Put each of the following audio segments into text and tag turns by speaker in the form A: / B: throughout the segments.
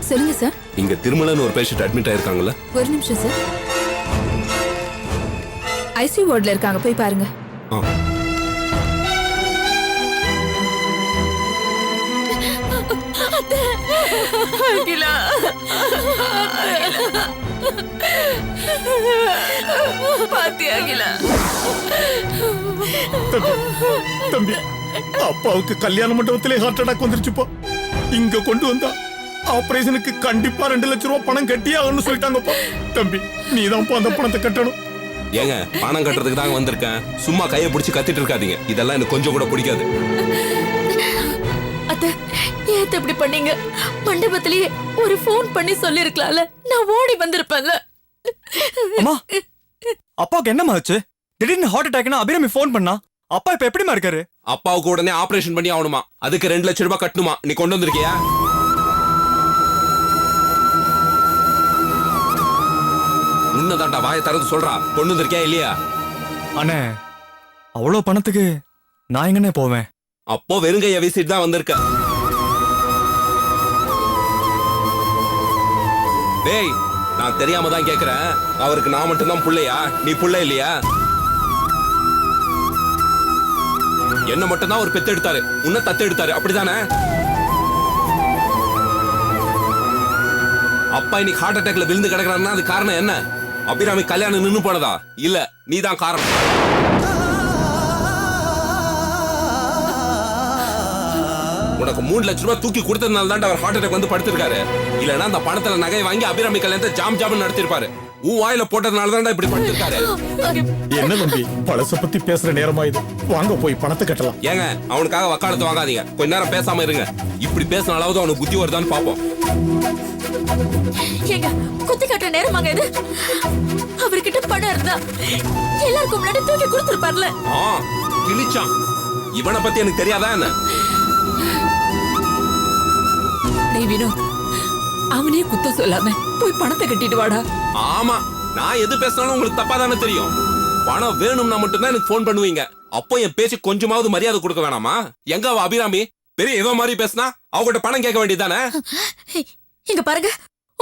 A: சொல்லுங்க சார்.
B: இங்க திருமலன்னு ஒரு பேஷண்ட் அட்மிட் ஆயிருக்காங்கல்ல?
A: ஒரு நிமிஷம் சார். ஐசியூ வார்டுல இருக்காங்க, போய் பாருங்க. அகிலா, பாத்தி அகிலா.
C: தம்பி, அப்பாவுக்கு கல்யாண மண்டபத்திலே ஹார்ட் அட்டாக் வந்துருச்சுப்பா. இங்க கொண்டு வந்தா ஆபரேஷனுக்கு கண்டிப்பா 2 லட்சம் ரூபாய் பணம் கட்டியே ஆகணும்னு சொல்லிட்டாங்கப்பா. தம்பி, நீதான் அந்த பணத்தை கட்டணும்.
B: ஏங்க, பணம் கட்டுறதுக்கு தாங்க வந்திருக்கேன். சும்மா கையை பிடிச்சி கத்திட்டு இருக்காதீங்க. இதெல்லாம் எனக்கு கொஞ்சம் கூட பிடிக்காது.
D: அத்தை, ஏன் இப்படி பண்ணீங்க? மண்டபத்திலேயே ஒரு போன் பண்ணி சொல்லி இருக்கலாம்ல, நான் ஓடி வந்திருப்பேன்ல.
E: அம்மா, அப்பாவுக்கு என்னமா ஆச்சு? திடீர்னு ஹார்ட் அட்டாக்னா அபிராமி போன் பண்ணா. அப்பா இப்ப எப்படிமா இருக்காரு?
B: அப்பாவுக்கு உடனே ஆபரேஷன் பண்ணி ஆகணுமா, அதுக்கு 2 லட்சம் ரூபாய் கட்டணுமா. நீ கொண்டு வந்திருக்கியா? உன்னதாண்டா, வாயை திறந்து சொல்றா, கொண்டு வந்திருக்கியா இல்லையா?
E: அண்ணே, அவ்வளவு பணத்துக்கு நான் எங்கன்னே போவேன்?
B: அப்போ வெறுங்கைய வீசிட்டு தான் வந்திருக்க. டேய், நான் தெரியாம தான் கேக்குறேன். அவருக்கு நான் மட்டும்தான் புள்ளையா? நீ புள்ள இல்லையா? என்ன மட்டும்தான் ஒரு பெத்து எடுத்தாரு, உன்ன தத்து எடுத்தாரு, அப்படிதானே? அப்பா இன்னைக்கு ஹார்ட் அட்டாக்ல விழுந்து கிடக்குறாருன்னா அது காரணம் என்ன? அபிராமி கல்யாணம் நின்னு போனதா? இல்ல, நீதான் காரணம். உனக்கு 3 லட்சம் ரூபாய் தூக்கி கொடுத்ததுனால தான் அவர் ஹார்ட் அட்டாக் வந்து படுத்திருக்காரு. இல்லன்னா அந்த பணத்துல நகை வாங்கி அபிராமி கல்யாணத்தை ஜாம் ஜாம் நடத்திருப்பாரு. உன் வாயில போட்டதுனால தான் இப்படி படுத்திருக்காரு.
C: என்ன தம்பி, பழச பத்தி பேசுற நேரமா இது? வாங்க போய் பணத்தை கட்டலாம்.
B: ஏங்க, அவனுக்காக வக்காலத்து வாங்காதீங்க. கொஞ்ச நேரம் பேசாம இருங்க. இப்படி பேசினாலாவது அவனுக்கு புத்தி வருதான்னு பாப்போம்.
D: ஏங்க, குத்தி கட்டுற நேரமாங்க இது? அவர்கிட்ட பணம் இருந்தா எல்லாருக்கும் முன்னாடி தூக்கி கொடுத்துருப்பார்ல.
B: கிழிச்சான். இவனை பத்தி எனக்கு தெரியாதா என்ன?
D: டேய் வினோத், அவனே குத்த சொல்லாம போய் பணத்தை கட்டிட்டு வாடா.
B: ஆமா, நான் எது பேசினாலும் உங்களுக்கு தப்பா தானே தெரியும். பணம் வேணும்னா மட்டும்தான் எனக்கு போன் பண்ணுவீங்க. அப்போ என் பேச்சு கொஞ்சமாவது மரியாதை கொடுக்க வேணாமா? எங்க அவ அபிராமி? பெரிய ஏதோ மாதிரி பேசினா அவகிட்ட பணம் கேட்க வேண்டியதானே?
D: இங்க பாருங்க,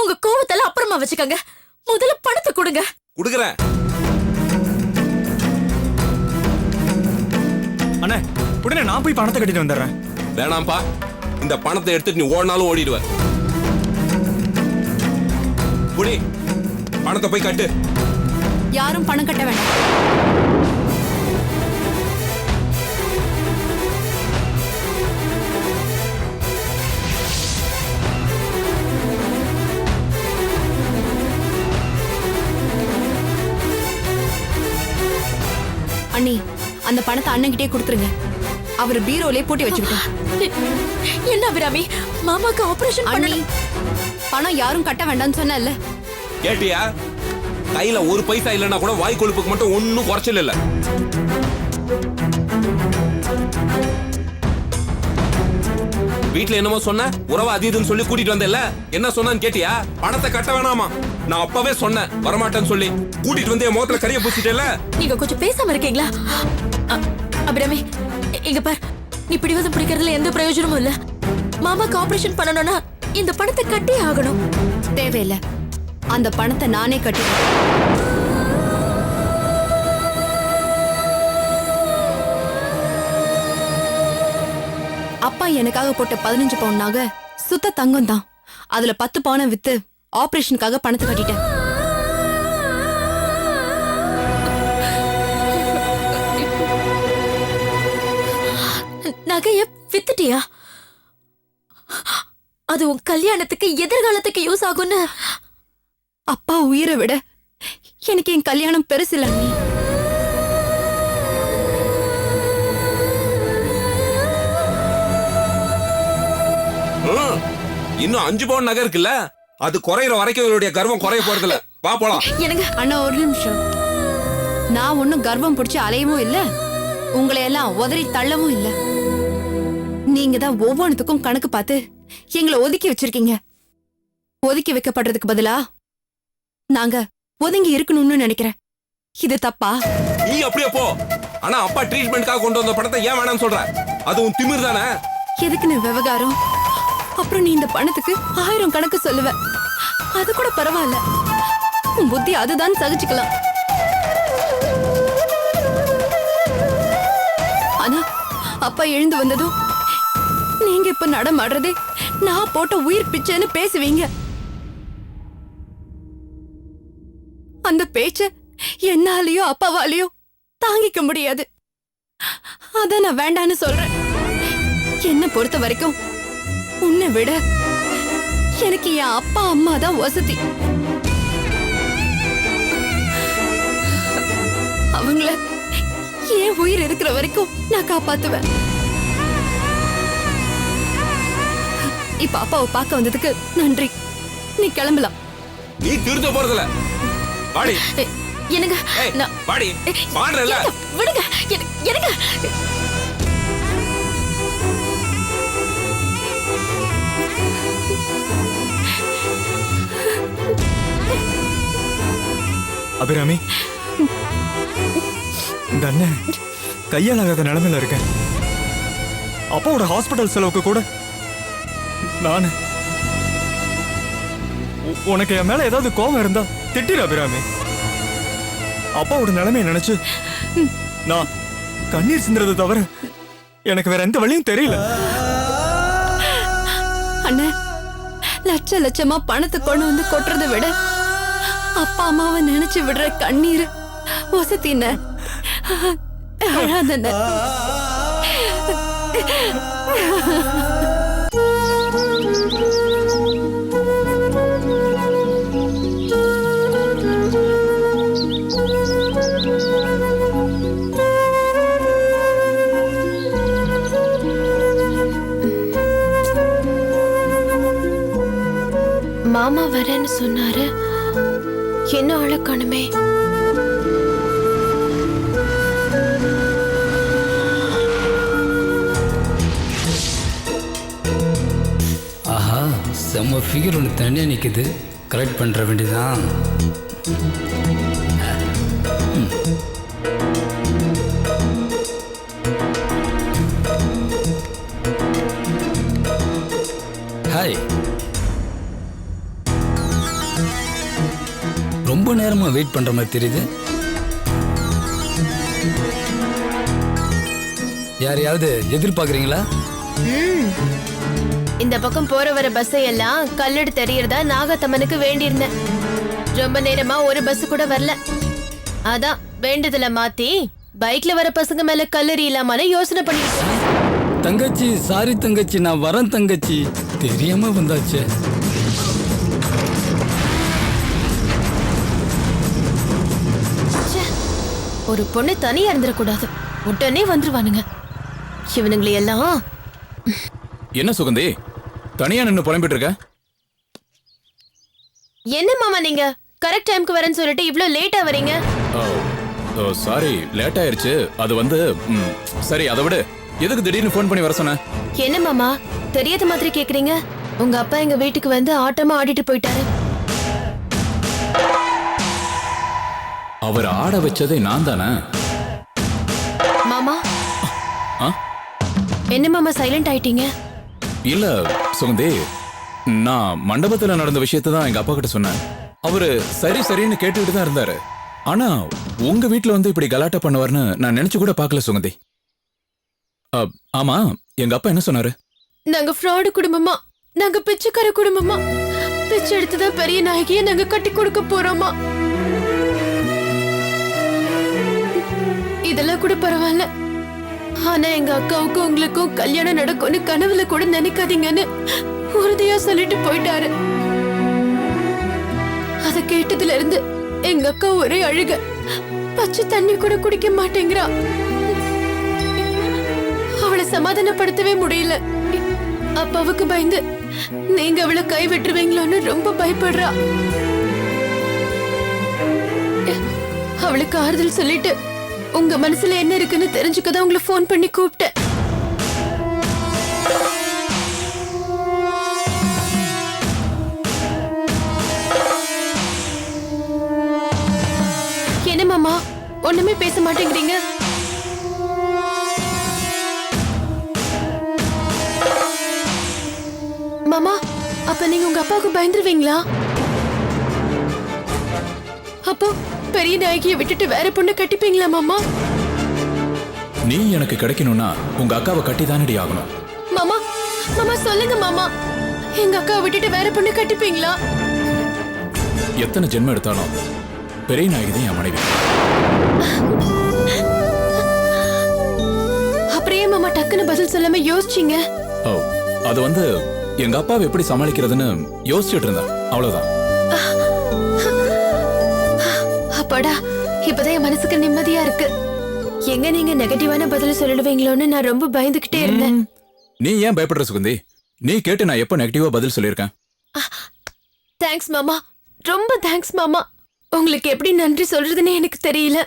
D: உங்க கோவத்தெல்லாம் அப்புறமா வச்சுக்கங்க. முதல்ல பணத்தை கொடுங்க.
B: குடுக்குறேன்.
E: அண்ணே, உடனே நான் போய் பணத்தை கட்டிட்டு வந்துடுறேன்.
B: வேணாம்பா, இந்த பணத்தை எடுத்துட்டு நீ ஓடினாலும் ஓடிடுவ. புடி, பணத்தை போய் கட்டு.
A: யாரும் பணம் கட்ட வேண்டாம். அண்ணி, அந்த பணத்தை அண்ணன்கிட்டே கொடுத்துருங்க. அவர் பீரோலே பூட்டி வச்சுக்கிட்டோம்.
D: என்ன அபிராமி, மாமாக்கு ஆபரேஷன் பண்ணி
A: பணம் யாரும் கட்ட வேண்டாம்னு சொன்னல.
B: கேட்டியா? கையில ஒரு பைசா இல்லைன்னா கூட வாய் கொழுப்புக்கு மட்டும் ஒன்னும் குறைச்சல் இல்ல. வீட்டுல என்னமோ சொன்ன, உறவு அதீதுன்னு சொல்லி கூட்டிட்டு வந்தேல்ல, என்ன சொன்னான்னு கேட்டியா? பணத்தை கட்ட வேணாமா? நான் அப்பவே சொன்னேன் வரமாட்டேன்னு சொல்லி. கூட்டிட்டு வந்து என் முகத்துல கரிய பூசிட்டேல.
D: நீங்க கொஞ்சம் பேசாம இருக்கீங்களா? அபிராமி, இங்க பார், நீ பிடிவாதம் பிடிக்கிறதுல எந்த பிரயோஜனமும் இல்ல. மாமாக்கு ஆபரேஷன் பண்ணணும்னா இந்த பணத்தை கட்டி ஆகணும்.
A: தேவையில்லை, அந்த பணத்தை நானே கட்டுறேன். அப்பா எனக்காக போட்ட 15 பவுன் நகை சுத்த தங்கம் தான். அதுல 10 பவுனை வித்து ஆபரேஷனுக்காக பணத்தை கட்டிட்டேன்.
D: நகைய வித்துட்டியா? அது உன் கல்யாணத்துக்கு எதிர்காலத்துக்கு யூஸ் ஆகும்னு.
A: அப்பா உயிரை விட எனக்கு என் கல்யாணம் பெருசில்ல நீ.
B: இன்னும் 5 பவுன் நகை இருக்குல்ல, அது குறையிற வரைக்கும் இவருடைய கர்வம் குறைய போறதில்ல. வா போலாம்.
D: எனக்கு
A: அண்ணா ஒரு நிமிஷம். நான் ஒன்னும் கர்வம் பிடிச்சு அலையவும் இல்ல, உங்களை எல்லாம் உதறி தள்ளவும் இல்ல. நீங்க தான் ஒவ்வொன்றுத்துக்கும் கணக்கு பார்த்து எங்களை ஒதுக்கி வச்சிருக்கீங்க. ஒதுக்கி வைக்கப்படுறதுக்கு பதிலா நாங்க ஒதுங்கி இருக்கணும்னு நினைக்கிறேன். இது தப்பா?
B: நீ அப்படியே போ. ஆனா அப்பா ட்ரீட்மெண்ட்காக கொண்டு வந்த பணத்தை ஏன் வேணாம்னு சொல்ற? அது உன் திமிர் தானே?
A: எதுக்குன்னு விவகாரம்? அப்புறம் நீ இந்த பணத்துக்கு 1000 கணக்கு சொல்லுவ. அது கூட பரவாயில்ல, உன் புத்தி அதுதான் சகிச்சுக்கலாம். ஆனா அப்பா எழுந்து வந்ததும் நீங்க இப்ப நடமாடுறதே நான் போட்ட உயிர் பிச்சைன்னு பேசுவீங்க. அந்த பேச்ச என்னாலயோ அப்பாவாலேயோ தாங்கிக்க முடியாது. அத நான் வேண்டான்னு சொல்றேன். என்ன பொறுத்த வரைக்கும் உன்னை விட எனக்கு என் அப்பா அம்மா தான் வசதி. அவங்கள என் உயிர் இருக்கிற வரைக்கும் நான் காப்பாத்துவேன். இப்ப அப்பாவை பார்க்க வந்ததுக்கு நன்றி. நீ கிளம்பலாம்.
B: நீ திருத்த போறதில்ல. வாடி.
D: எனக்கு
B: வாடி. வாடுறல.
D: விடுங்க. எனக்கு
E: அபிராமி, இந்த அண்ணன் கையாலாகாத நிலைமையில இருக்கேன். அப்பாவோட ஹாஸ்பிட்டல் செலவுக்கு கூட நானு. உனக்கு என் மேல ஏதாவது கோபம் இருந்தா திட்டிரு அபிராமி. அப்பாவோட நிலைமையை நினைச்சு நான் கண்ணீர் சிந்துறதை தவிர எனக்கு வேற எந்த வழியும் தெரியல.
A: அண்ணே, லட்ச லட்சமா பணத்தை கொண்டு வந்து கொட்டுறதை விட அப்பா அம்மாவை நினைச்சு விடுற கண்ணீர் வசத்தின. அழாதண்ண.
F: மாமா வரேன்னு சொன்னாரு, என்ன ஆள காணுமே.
G: ஆஹா, செம்ம ஃபிகர் ஒன்று தனியாக நிற்குது. கரெக்ட் பண்ணுற வேண்டியதான். ஹாய். ரொம்ப நேரமா வெயிட் பண்ற மாதிரி தெரியுது. யாரையாவது எதிர்பார்க்கறீங்களா?
F: இந்த பக்கம் போற வர பஸ் எல்லாம் கல்லடு தெரியறதா நாகத்தம்மனுக்கு வேண்டியிருந்தேன். ரொம்ப நேரமா ஒரு பஸ் கூட வரல. அதான் வேண்டுதல மாத்தி பைக்ல வர பசங்க மேல கல்லறி இல்லாமல யோசனை பண்ணிட்டு.
G: தங்கச்சி, சாரி தங்கச்சி, நான் வரேன் தங்கச்சி. தெரியாம வந்தாச்சு.
F: ஒரு பொண்ணு தனியா இருந்துடக்கூடாது. உடனே வந்துருவானுங்க இவனுங்களை எல்லாம்.
H: என்ன சுகந்தி, தனியா நின்னு புலம்பிட்டு இருக்க?
F: என்ன மாமா நீங்க கரெக்ட் டைம்க்கு வரேன்னு சொல்லிட்டு இவ்ளோ லேட்டா வரீங்க?
H: சாரி, லேட் ஆயிருச்சு. அது வந்து சரி, அதை விடு. எதுக்கு திடீர்னு ஃபோன் பண்ணி வர சொன்ன?
F: என்ன மாமா தெரியாத மாதிரி கேக்குறீங்க? உங்க அப்பா எங்க வீட்டுக்கு வந்து ஆட்டமா ஆடிட்டு போயிட்டாரு.
H: அவர் ஆட வச்சதே நான் தானே.
F: மாமா என்ன மாமா சைலண்ட் ஆயிட்டீங்க?
H: இல்ல சுகந்தி, நான் மண்டபத்துல நடந்த விஷயத்தை தான் எங்க அப்பா கிட்ட சொன்னேன். அவரு சரி சரின்னு கேட்டுக்கிட்டு தான் இருந்தாரு. ஆனா உங்க வீட்டுல வந்து இப்படி கலாட்டா பண்ணுவார்னு நான் நினைச்சு கூட பார்க்கல சுகந்தி. ஆமா, எங்க அப்பா என்ன சொன்னாரு?
F: நாங்க ஃப்ராடு குடும்பமா, நாங்க பிச்சைக்கார குடும்பமா, பிச்சை எடுத்துதான் பெரிய நாயகியை நாங்க கட்டி கொடுக்க போறோமா. இதெல்லாம் கூட பரவாயில்ல. ஆனா எங்க அக்காவுக்கும் உங்களுக்கும் கல்யாணம் நடக்கும்னு கனவுல கூட நினைக்காதீங்கன்னு உறுதியா சொல்லிட்டு போயிட்டாரு. அத கேட்டதுல இருந்து எங்க அக்கா ஒரே அழுக, பச்சை தண்ணி கூட குடிக்க மாட்டேங்கிறா. அவளை சமாதானப்படுத்தவே முடியல. அப்பாவுக்கு பயந்து நீங்க அவளை கை விட்டுருவீங்களோன்னு ரொம்ப பயப்படுறா. அவளுக்கு ஆறுதல் சொல்லிட்டு உங்க மனசுல என்ன இருக்குன்னு தெரிஞ்சுக்கதான் உங்களை போன் பண்ணி கூப்பிட்டேன். என்ன மாமா ஒண்ணுமே பேச மாட்டேங்கிறீங்க? மாமா, அப்ப நீங்க உங்க அப்பாவுக்கு பயந்துருவீங்களா? அப்போ பெரிய நாயகியை விட்டுட்டு வேற பொண்ணு கட்டிப்பீங்களா மாமா?
H: நீ எனக்கு கிடைக்கணும்னா உங்க அக்காவை கட்டி தானடி ஆகணும்.
F: மாமா மாமா சொல்லுங்க மாமா, எங்க அக்காவை விட்டுட்டு வேற பொண்ணு கட்டிப்பீங்களா?
H: எத்தனை ஜென்மம் எடுத்தாலும் பெரிய நாயகி தான் என் மனைவி.
F: அப்படியே மாமா டக்குன்னு பதில் சொல்லாம யோசிச்சீங்க?
H: ஓ, அது வந்து எங்க அப்பாவை எப்படி சமாளிக்கிறதுன்னு யோசிச்சுட்டு இருந்தேன், அவ்வளவுதான்.
F: அப்பாடா, இப்பதான் என் மனசுக்கு நிம்மதியா இருக்கு. எங்க நீங்க நெகட்டிவான பதில் சொல்லிடுவீங்களோன்னு நான் ரொம்ப பயந்துகிட்டே இருந்தேன்.
H: நீ ஏன் பயப்படுற சுகந்தி? நீ கேட்டு நான் எப்ப நெகட்டிவா பதில் சொல்லியிருக்கேன்?
F: தேங்க்ஸ் மாமா, ரொம்ப தேங்க்ஸ் மாமா. உங்களுக்கு எப்படி நன்றி சொல்றதுன்னு எனக்கு தெரியல.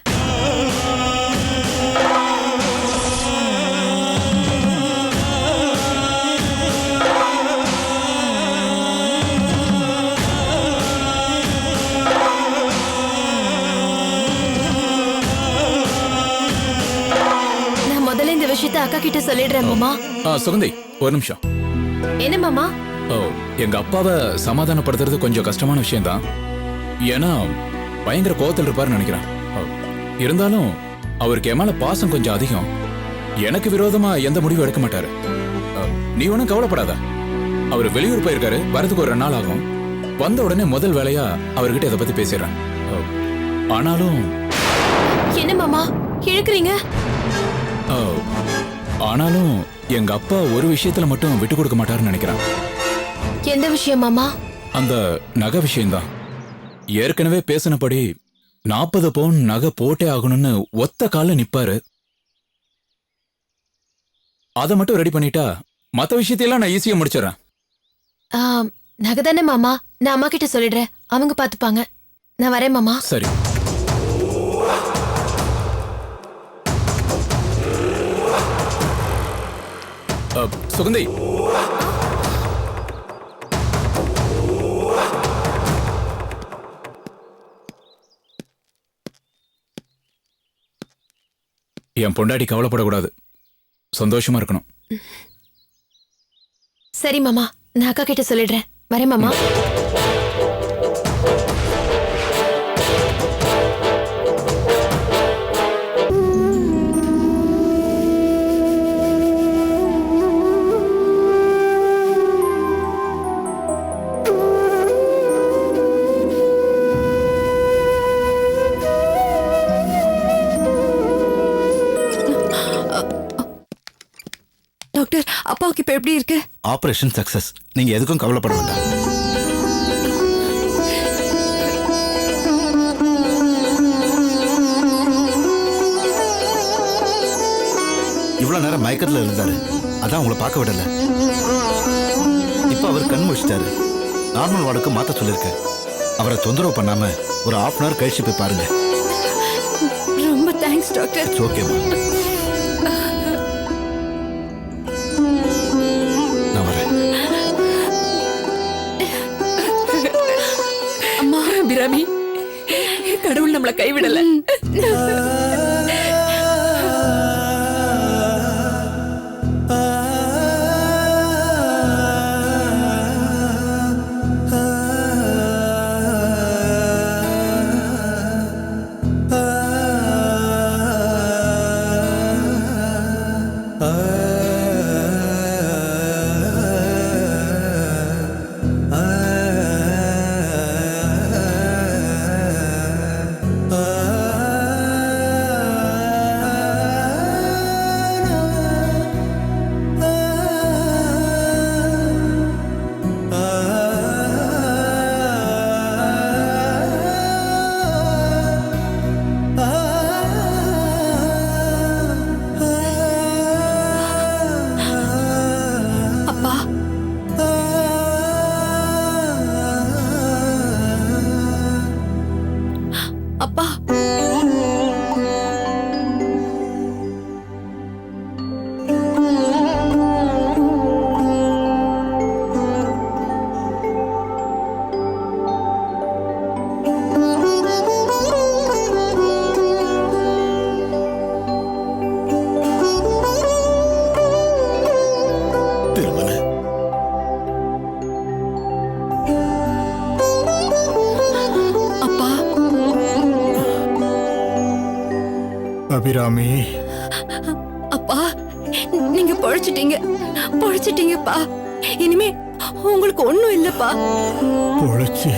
F: நான் முதல்ல இந்த விஷயத்தை அக்கா கிட்ட சொல்லிடுறேன் மாமா.
H: சுகந்தி ஒரு நிமிஷம்.
F: என்ன மாமா?
H: ஓ, எங்க அப்பாவை சமாதானப்படுத்துறது கொஞ்சம் கஷ்டமான விஷயம்தான். ஏன்னா பயங்கர கோவத்தில் இருப்பாருன்னு நினைக்கிறேன். இருந்தாலும் அவருக்கு என் மேல பாசம் கொஞ்சம் அதிகம். எனக்கு விரோதமா எந்த முடிவும் எடுக்க மாட்டாரு. நீ ஒன்னும் கவலைப்படாத. அவர் வெளியூர் போயிருக்காரு, வரதுக்கு ஒரு 2 நாள் ஆகும். வந்த உடனே முதல் வேலையா அவர்கிட்ட இதை பத்தி பேசிடுறேன். ஆனாலும்
F: என்ன மாமா இழுக்கிறீங்க?
H: ஆனாலும் எங்க அப்பா ஒரு விஷயத்துல மட்டும் விட்டு கொடுக்க மாட்டாருன்னு நினைக்கிறேன்.
F: எந்த விஷயம் மாமா?
H: அந்த நகை விஷயம்தான். ஏற்கனவே பேசினபடி 40 பவுன் நகை போட்டே ஆகணும்னு ஒத்த கால நிப்பாரு. அதை மட்டும் ரெடி பண்ணிட்டா மத்த விஷயத்தையெல்லாம் நான் ஈஸியா முடிச்சிடறேன்.
F: நகை தானே மாமா, நான் அம்மா கிட்ட சொல்லிடுறேன், அவங்க பாத்துப்பாங்க. நான் வரேன் மாமா.
H: சரி. சுகந்தி, என் பொண்டாட்டி கவலைப்படக்கூடாது, சந்தோஷமா இருக்கணும்.
F: சரி மாமா, நான் அக்கா கிட்ட சொல்லிடுறேன். வரேன் மாமா.
A: டாக்டர், அப்பாவுக்கு இப்ப எப்படி இருக்கு?
I: Operation success. நீங்க எதுக்கும் கவலைப்பட வேண்டாம். இவ்வளவு நேரம் மயக்கத்துல இருந்தாரு, அதான் உங்களை பார்க்க விடல. இப்ப அவர் கண் முழிச்சிட்டாரு. நார்மல் வார்டுக்கு மாத்த சொல்லிருக்கேன். அவரை தொந்தரவு பண்ணாம ஒரு 1/2 hour கழிச்சு போய் பாருங்க.
A: ரொம்ப தேங்க்ஸ் டாக்டர்.
I: ஓகேமா, நான் வரேன்.
A: அம்மா,
D: அபிராமி, கடவுள் நம்மளை கைவிடல.
C: அபிராமி,
A: அப்பா நீங்க பொழைச்சிட்டீங்கப்பா. இனிமே உங்களுக்கு ஒண்ணும் இல்லப்பா.
C: பொழைச்சி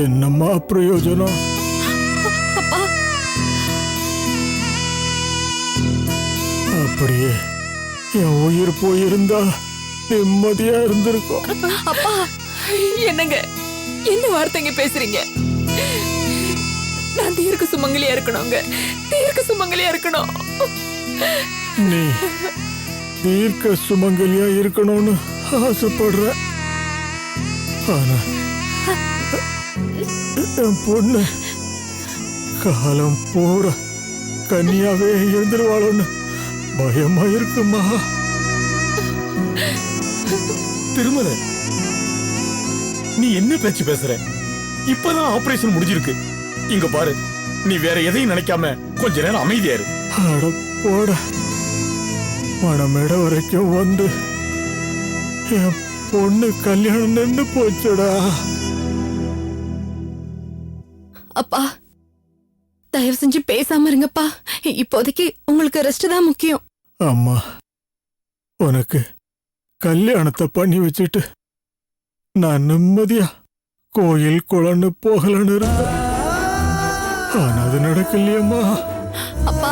C: என்னம்மா பிரயோஜனம்?
A: அப்பா
C: அப்படியே என் உயிர் போயிருந்தா நிம்மதியா இருந்திருக்கும்.
A: அப்பா
D: என்னங்க என்ன வார்த்தைங்க பேசுறீங்க? நான் தீர்க்க சுமங்கலியா இருக்கணுங்க, தீர்க்க சுமங்கலியா இருக்கணும்.
C: நீ தீர்க்க சுமங்கலியா இருக்கணும்னு ஆசைப்படுற, ஆனா என் பொண்ணு காலம் பூரா கன்னியாவே இருந்துருவாளோன்னு பயமா இருக்குமா? திருமலை, நீ என்ன பேச்சு பேசுற? இப்பதான் ஆபரேஷன் முடிஞ்சிருக்கு. இங்க பாரு, நீ வேற எதையும் நினைக்காம கொஞ்ச நேரம் அமைதியா இரு. அட போட, மணமேட வரைக்கும் வந்து என் பொண்ணு கல்யாணம் நின்று போச்சுடா.
A: அப்பா தயவு செஞ்சு பேசாம இருங்கப்பா. இப்போதைக்கு உங்களுக்கு ரெஸ்ட் தான் முக்கியம்.
C: அம்மா, உனக்கு கல்யாணத்தை பண்ணி வச்சுட்டு நான் நிம்மதியா கோயில் குளம்னு போகலன்னு இருந்தேன். ஆனா அது நடக்கலையம்மா.
A: அப்பா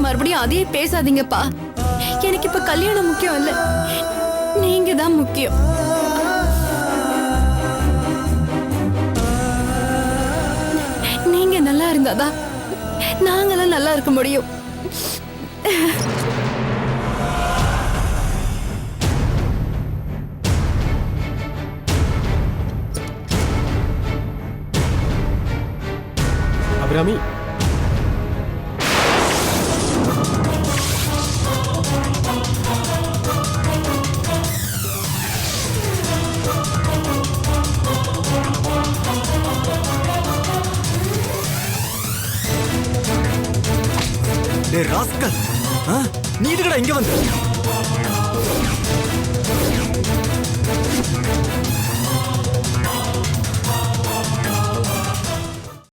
A: மறுபடியும் அதே பேசாதீங்கப்பா. எனக்கு இப்ப கல்யாணம் முக்கியம் இல்ல, நீங்க தான் முக்கியம். நீங்க நல்லா இருந்தாதான் நாங்களாம் நல்லா இருக்க முடியும்.
E: அபிராமி, டேய் ராஸ்கல், நீ எதுக்குடா இங்க வந்து?